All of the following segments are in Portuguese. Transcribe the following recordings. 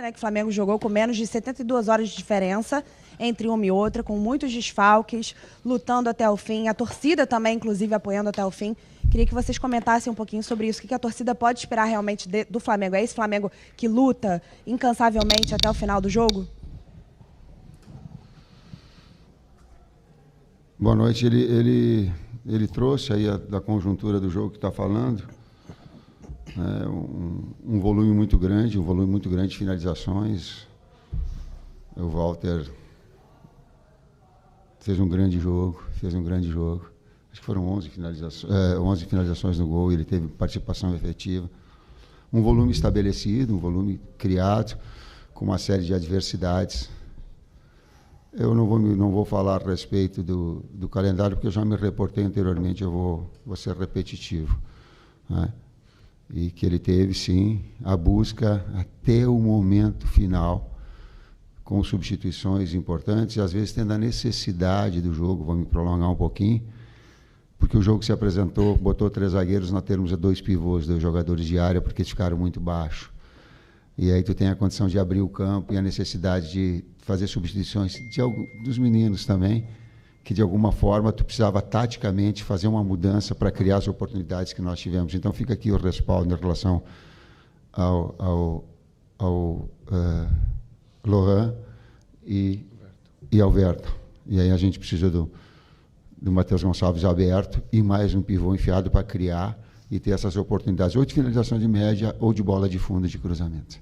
Né, que o Flamengo jogou com menos de 72 horas de diferença entre uma e outra, com muitos desfalques, lutando até o fim, a torcida também, inclusive, apoiando até o fim. Queria que vocês comentassem um pouquinho sobre isso, o que a torcida pode esperar realmente do Flamengo. É esse Flamengo que luta incansavelmente até o final do jogo? Boa noite. Ele trouxe aí da conjuntura do jogo que está falando, um volume muito grande, de finalizações. O Walter fez um grande jogo. Acho que foram 11 finalizações no gol, ele teve participação efetiva. Um volume estabelecido, um volume criado, com uma série de adversidades. Eu não vou falar a respeito do calendário, porque eu já me reportei anteriormente, eu vou ser repetitivo, né? E que ele teve, sim, a busca até o momento final, com substituições importantes, e às vezes tendo a necessidade do jogo, vou me prolongar um pouquinho, porque o jogo se apresentou, botou 3 zagueiros, nós temos 2 pivôs, 2 jogadores de área, porque eles ficaram muito baixos. E aí tu tem a condição de abrir o campo e a necessidade de fazer substituições dos meninos também, que de alguma forma tu precisava taticamente fazer uma mudança para criar as oportunidades que nós tivemos. Então fica aqui o respaldo em relação ao Lohan e ao Verto. E aí a gente precisa do Matheus Gonçalves aberto e mais um pivô enfiado para criar e ter essas oportunidades, ou de finalização de média ou de bola de fundo de cruzamento.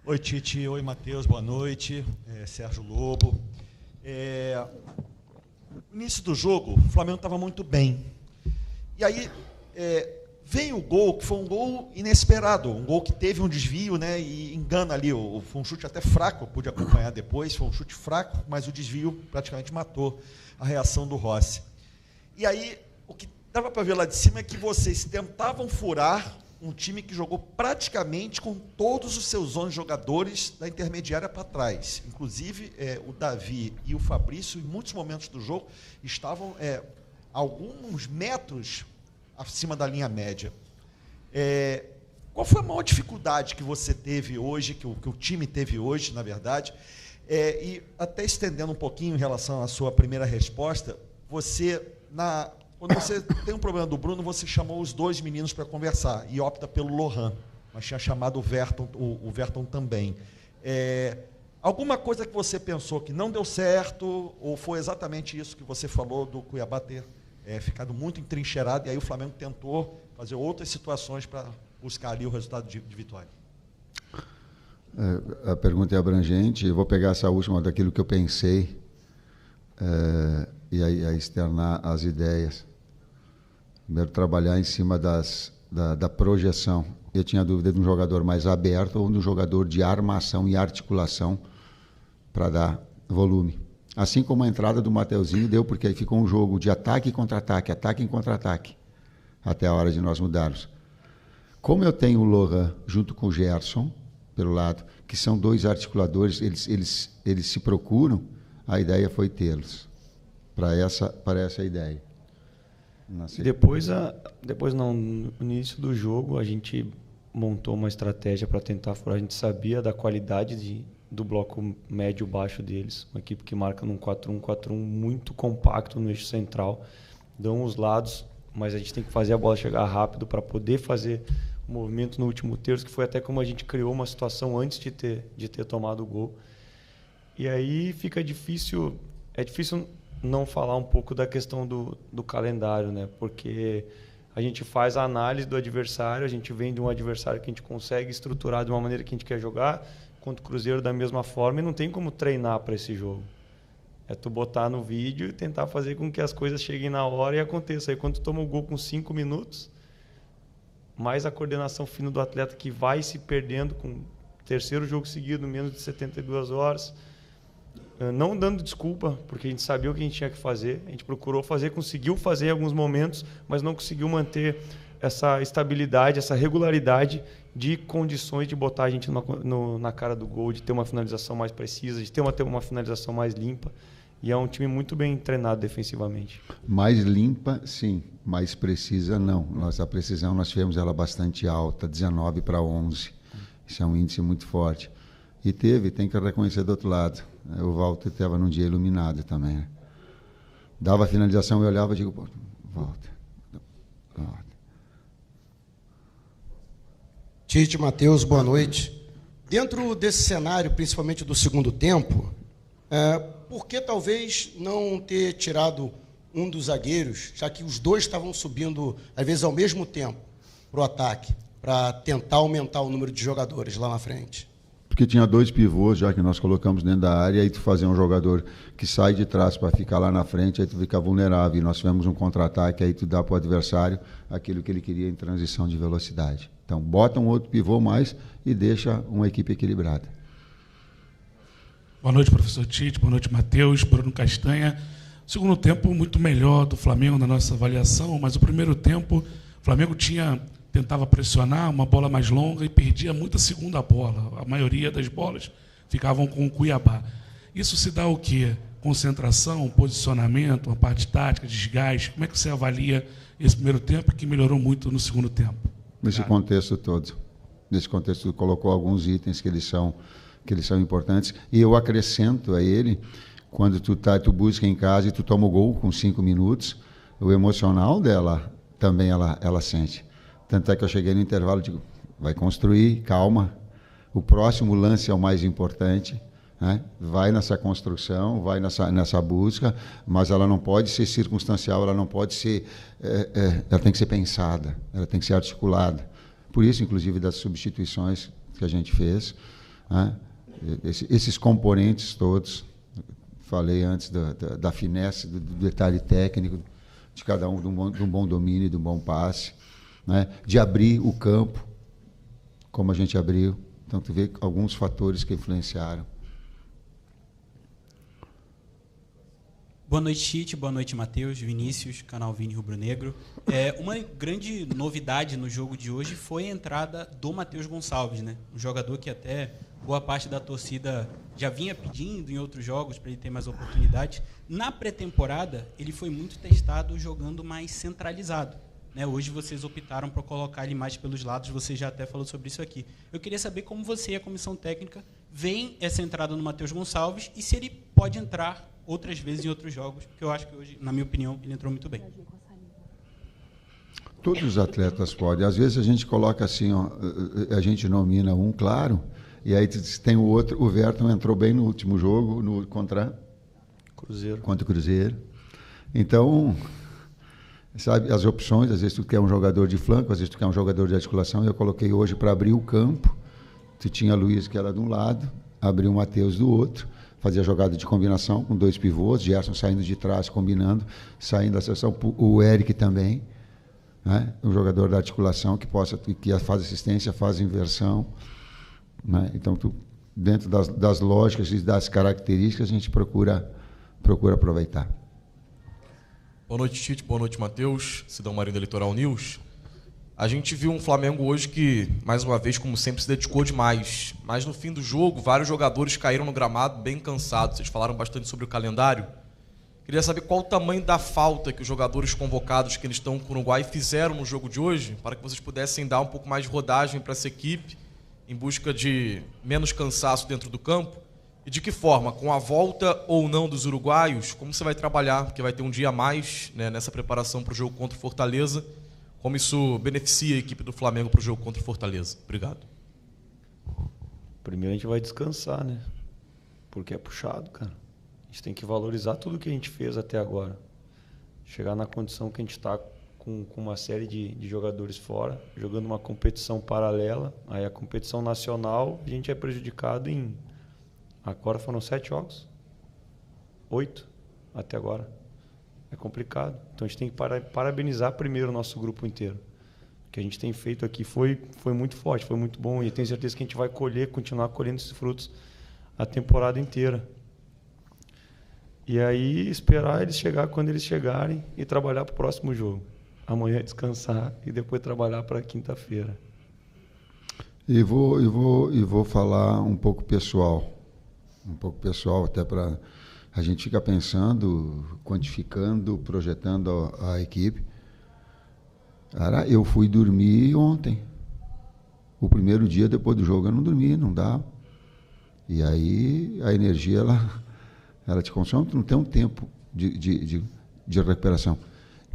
Oi, Tite. Oi, Matheus. Boa noite. Sérgio Lobo. No início do jogo, o Flamengo estava muito bem. E aí vem o gol, que foi um gol inesperado, um gol que teve um desvio, né, e engana ali. Foi um chute até fraco, eu pude acompanhar depois, foi um chute fraco, mas o desvio praticamente matou a reação do Rossi. E aí, o que dava para ver lá de cima é que vocês tentavam furar um time que jogou praticamente com todos os seus 11 jogadores da intermediária para trás. Inclusive, o Davi e o Fabrício, em muitos momentos do jogo, estavam alguns metros acima da linha média. Qual foi a maior dificuldade que você teve hoje, que o time teve hoje, na verdade? E até estendendo um pouquinho em relação à sua primeira resposta, quando você tem um problema do Bruno, você chamou os 2 meninos para conversar e opta pelo Lohan, mas tinha chamado o Verton também. Alguma coisa que você pensou que não deu certo, ou foi exatamente isso que você falou do Cuiabá ter ficado muito entrincheirado, e aí o Flamengo tentou fazer outras situações para buscar ali o resultado de vitória? A pergunta é abrangente, eu vou pegar essa última daquilo que eu pensei, e aí externar as ideias. Primeiro, trabalhar em cima da projeção. Eu tinha dúvida de um jogador mais aberto ou de um jogador de armação e articulação para dar volume. Assim como a entrada do Mateuzinho deu, porque aí ficou um jogo de ataque e contra-ataque, ataque e contra-ataque, até a hora de nós mudarmos. Como eu tenho o Lohan junto com o Gerson, pelo lado, que são 2 articuladores, eles se procuram, a ideia foi tê-los para essa ideia. Depois no início do jogo, a gente montou uma estratégia para tentar furar. A gente sabia da qualidade do bloco médio-baixo deles, uma equipe que marca num 4-1-4-1 muito compacto no eixo central, dão os lados, mas a gente tem que fazer a bola chegar rápido para poder fazer o movimento no último terço, que foi até como a gente criou uma situação antes de ter tomado o gol. E aí fica difícil, não falar um pouco da questão do calendário, né? Porque a gente faz a análise do adversário, a gente vem de um adversário que a gente consegue estruturar de uma maneira que a gente quer jogar, contra o Cruzeiro da mesma forma, e não tem como treinar para esse jogo. É tu botar no vídeo e tentar fazer com que as coisas cheguem na hora e aconteça. Aí quando tu toma o gol com 5 minutos, mais a coordenação fina do atleta que vai se perdendo com o 3º jogo seguido, menos de 72 horas, não dando desculpa, porque a gente sabia o que a gente tinha que fazer, a gente procurou fazer, conseguiu fazer em alguns momentos, mas não conseguiu manter essa estabilidade, essa regularidade de condições de botar a gente na cara do gol, de ter uma finalização mais precisa, de ter uma finalização mais limpa. E é um time muito bem treinado defensivamente. Mais limpa, sim. Mais precisa, não. Nossa precisão, nós tivemos ela bastante alta, 19 para 11. Isso é um índice muito forte. E tem que reconhecer do outro lado. O Walter estava num dia iluminado também. Né? Dava a finalização, eu olhava e digo, Walter. Tite, Matheus, boa noite. Dentro desse cenário, principalmente do segundo tempo, por que talvez não ter tirado um dos zagueiros, já que os dois estavam subindo, às vezes, ao mesmo tempo, para o ataque, para tentar aumentar o número de jogadores lá na frente? Porque tinha 2 pivôs, já que nós colocamos dentro da área, aí tu fazer um jogador que sai de trás para ficar lá na frente, aí tu fica vulnerável. E nós tivemos um contra-ataque, aí tu dá para o adversário aquilo que ele queria em transição de velocidade. Então, bota um outro pivô mais e deixa uma equipe equilibrada. Boa noite, professor Tite. Boa noite, Matheus. Bruno Castanha. Segundo tempo muito melhor do Flamengo na nossa avaliação, mas o primeiro tempo o Flamengo tentava pressionar uma bola mais longa e perdia muita segunda bola. A maioria das bolas ficavam com o Cuiabá. Isso se dá o quê? Concentração, posicionamento, uma parte tática, desgaste. Como é que você avalia esse primeiro tempo que melhorou muito no segundo tempo? Nesse contexto todo. Nesse contexto, colocou alguns itens que eles são importantes. E eu acrescento a ele, quando tu busca em casa e tu toma o gol com 5 minutos, o emocional dela também ela sente. Tanto é que eu cheguei no intervalo e digo, vai construir, calma, o próximo lance é o mais importante, né? Vai nessa construção, vai nessa busca, mas ela não pode ser circunstancial, ela não pode ser, ela tem que ser pensada, ela tem que ser articulada. Por isso, inclusive, das substituições que a gente fez, né? Esses componentes todos, falei antes da finesse, do detalhe técnico, de cada um, de um bom domínio, de um bom passe, né? De abrir o campo, como a gente abriu. Então, tu vê alguns fatores que influenciaram. Boa noite, Tite. Boa noite, Matheus, Vinícius, canal Vini Rubro Negro. Uma grande novidade no jogo de hoje foi a entrada do Matheus Gonçalves, né? Um jogador que até boa parte da torcida já vinha pedindo em outros jogos para ele ter mais oportunidades. Na pré-temporada, ele foi muito testado jogando mais centralizado, né? Hoje vocês optaram por colocar ele mais pelos lados, você já até falou sobre isso aqui. Eu queria saber como você e a comissão técnica veem essa entrada no Matheus Gonçalves e se ele pode entrar outras vezes em outros jogos, porque eu acho que hoje, na minha opinião, ele entrou muito bem. Todos os atletas podem. Às vezes a gente coloca assim, ó, a gente nomina um, claro, e aí tem o outro. O Verton entrou bem no último jogo contra o Cruzeiro. Então, sabe, as opções, às vezes tu quer um jogador de flanco, às vezes tu quer um jogador de articulação, e eu coloquei hoje para abrir o campo. Tu tinha Luiz, que era de um lado, abriu o Matheus do outro, fazia jogada de combinação com 2 pivôs, Gerson saindo de trás, combinando, saindo da sessão, o Eric também, né? Um jogador da articulação que faz assistência, faz inversão, né? Então, dentro das lógicas e das características, a gente procura aproveitar. Boa noite, Tite. Boa noite, Matheus. Cidão Marinho da Litoral News. A gente viu um Flamengo hoje que, mais uma vez, como sempre, se dedicou demais. Mas no fim do jogo, vários jogadores caíram no gramado bem cansados. Vocês falaram bastante sobre o calendário. Queria saber qual o tamanho da falta que os jogadores convocados que eles estão com o Uruguai fizeram no jogo de hoje, para que vocês pudessem dar um pouco mais de rodagem para essa equipe, em busca de menos cansaço dentro do campo. E de que forma, com a volta ou não dos uruguaios, como você vai trabalhar, porque vai ter um dia a mais, né, nessa preparação para o jogo contra o Fortaleza, como isso beneficia a equipe do Flamengo para o jogo contra o Fortaleza? Obrigado. Primeiro a gente vai descansar, né? Porque é puxado, cara. A gente tem que valorizar tudo que a gente fez até agora. Chegar na condição que a gente está com uma série de jogadores fora, jogando uma competição paralela. Aí a competição nacional, a gente é prejudicado em... Agora foram 7 jogos. 8 até agora. É complicado. Então a gente tem que parabenizar primeiro o nosso grupo inteiro. O que a gente tem feito aqui foi muito forte, foi muito bom. E tenho certeza que a gente vai continuar colhendo esses frutos a temporada inteira. E aí esperar eles chegar quando eles chegarem e trabalhar para o próximo jogo. Amanhã descansar e depois trabalhar para quinta-feira. E vou falar um pouco pessoal. Até para a gente ficar pensando, quantificando, projetando a equipe. Cara, eu fui dormir ontem. O primeiro dia, depois do jogo, eu não dormi, não dá. E aí a energia, ela te consome, tu não tem um tempo de recuperação.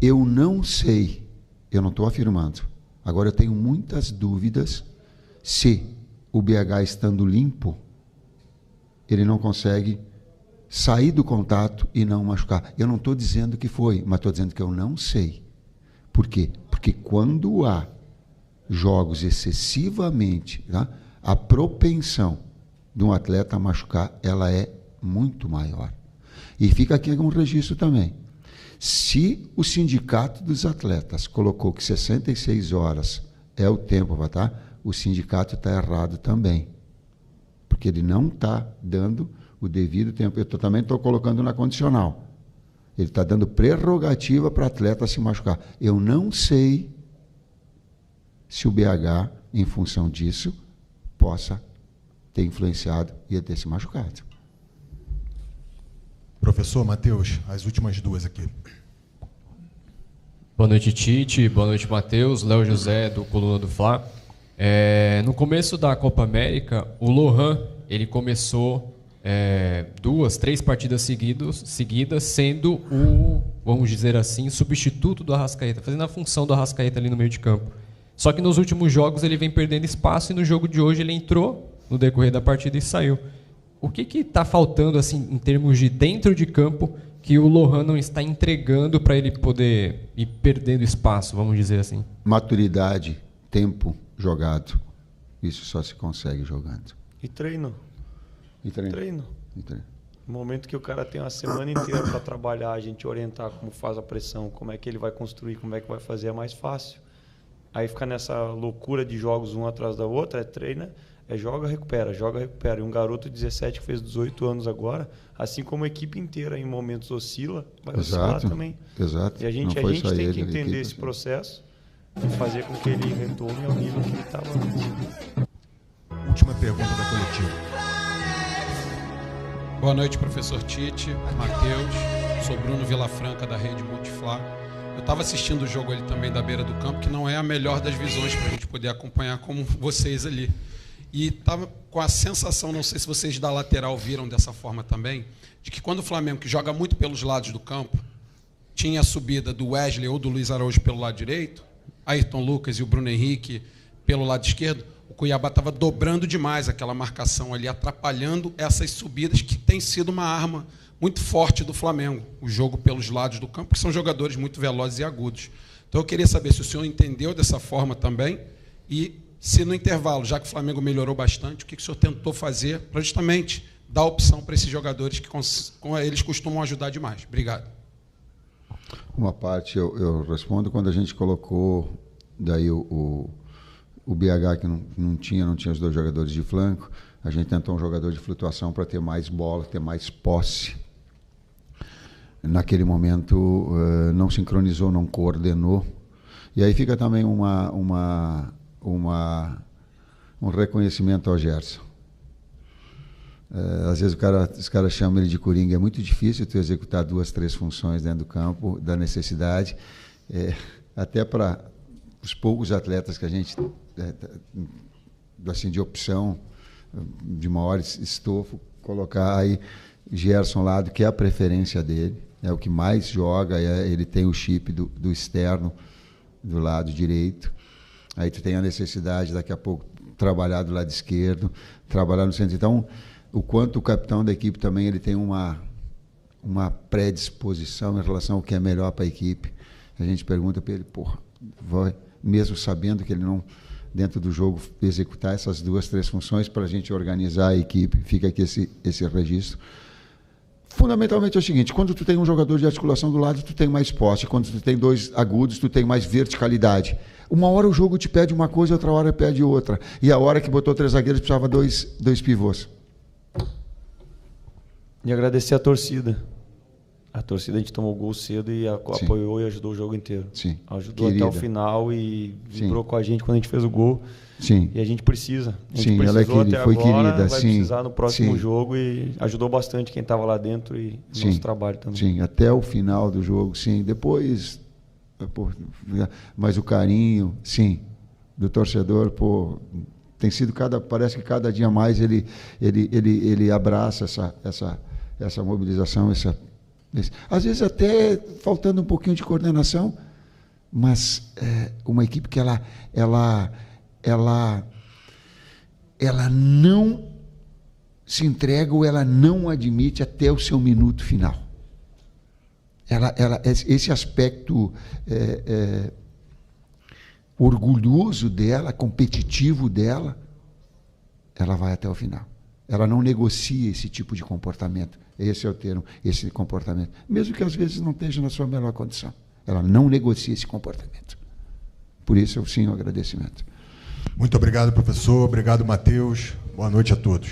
Eu não sei, eu não estou afirmando. Agora eu tenho muitas dúvidas se o BH estando limpo, ele não consegue sair do contato e não machucar. Eu não estou dizendo que foi, mas estou dizendo que eu não sei. Por quê? Porque quando há jogos excessivamente, tá, a propensão de um atleta a machucar, ela é muito maior. E fica aqui um registro também. Se o sindicato dos atletas colocou que 66 horas é o tempo para estar, o sindicato está errado também. Porque ele não está dando o devido tempo. Eu também estou colocando na condicional. Ele está dando prerrogativa para o atleta se machucar. Eu não sei se o BH, em função disso, possa ter influenciado e ter se machucado. Professor Matheus, as últimas duas aqui. Boa noite, Tite. Boa noite, Matheus. Léo José, do Coluna do Fla. No começo da Copa América, o Lohan, ele começou 2, 3 partidas seguidas, sendo o, vamos dizer assim, substituto do Arrascaeta, fazendo a função do Arrascaeta ali no meio de campo. Só que nos últimos jogos ele vem perdendo espaço e no jogo de hoje ele entrou no decorrer da partida e saiu. O que está faltando, assim, em termos de dentro de campo, que o Lohan não está entregando para ele poder ir perdendo espaço, vamos dizer assim? Maturidade, tempo jogado. Isso só se consegue jogando. E treino. E treino. Treino. E treino. No momento que o cara tem uma semana inteira para trabalhar, a gente orientar como faz a pressão, como é que ele vai construir, como é que vai fazer, é mais fácil. Aí fica nessa loucura de jogos um atrás da outra, treina, joga, recupera, joga, recupera. E um garoto de 17 que fez 18 anos agora, assim como a equipe inteira em momentos oscila, vai oscilar também. Exato. E a gente tem que entender esse processo e fazer com que ele retorne ao nível que ele estava antes. Última pergunta da coletiva. Boa noite, professor Tite, Matheus. Sou Bruno Vilafranca, da Rede Multiflá. Eu estava assistindo o jogo ali também da beira do campo, que não é a melhor das visões para a gente poder acompanhar como vocês ali. E estava com a sensação, não sei se vocês da lateral viram dessa forma também, de que quando o Flamengo, que joga muito pelos lados do campo, tinha a subida do Wesley ou do Luiz Araújo pelo lado direito, Ayrton Lucas e o Bruno Henrique pelo lado esquerdo, o Cuiabá estava dobrando demais aquela marcação ali, atrapalhando essas subidas, que tem sido uma arma muito forte do Flamengo, o jogo pelos lados do campo, que são jogadores muito velozes e agudos. Então eu queria saber se o senhor entendeu dessa forma também e se no intervalo, já que o Flamengo melhorou bastante, o que o senhor tentou fazer para justamente dar opção para esses jogadores que eles costumam ajudar demais. Obrigado. Uma parte eu respondo quando a gente colocou daí o BH, que não tinha os dois jogadores de flanco, a gente tentou um jogador de flutuação para ter mais bola, ter mais posse. Naquele momento não sincronizou, não coordenou. E aí fica também um reconhecimento ao Gerson. Às vezes os caras chamam ele de coringa, é muito difícil tu executar 2, 3 funções dentro do campo, da necessidade, até para os poucos atletas que a gente, assim, de opção, de maior estofo, colocar aí Gerson lado, que é a preferência dele, é o que mais joga, ele tem o chip do externo do lado direito. Aí tu tem a necessidade, daqui a pouco, trabalhar do lado esquerdo, trabalhar no centro. Então, o quanto o capitão da equipe também ele tem uma predisposição em relação ao que é melhor para a equipe. A gente pergunta para ele, vai, mesmo sabendo que ele não, dentro do jogo, executar essas 2, 3 funções para a gente organizar a equipe, fica aqui esse registro. Fundamentalmente é o seguinte, quando tu tem um jogador de articulação do lado, tu tem mais posse. Quando tu tem 2 agudos, tu tem mais verticalidade. Uma hora o jogo te pede uma coisa, outra hora pede outra. E a hora que botou 3 zagueiros, precisava 2 pivôs. E agradecer a torcida. A torcida, a gente tomou gol cedo e apoiou e ajudou o jogo inteiro. Sim. Ajudou até o final e vibrou com a gente quando a gente fez o gol. Sim. E a gente precisa. A gente sim, precisou ela até foi agora, querida. vai sim, precisar no próximo sim. jogo e ajudou bastante quem estava lá dentro e o nosso trabalho também. Sim, até o final do jogo, sim. Depois, mas o carinho, sim, do torcedor, tem sido parece que cada dia mais ele abraça essa mobilização, às vezes até faltando um pouquinho de coordenação, mas uma equipe que ela não se entrega ou ela não admite até o seu minuto final. Esse aspecto orgulhoso dela, competitivo dela, ela vai até o final. Ela não negocia esse tipo de comportamento. Esse é o termo, esse comportamento. Mesmo que às vezes não esteja na sua melhor condição. Ela não negocia esse comportamento. Por isso, sim, o agradecimento. Muito obrigado, professor. Obrigado, Matheus. Boa noite a todos.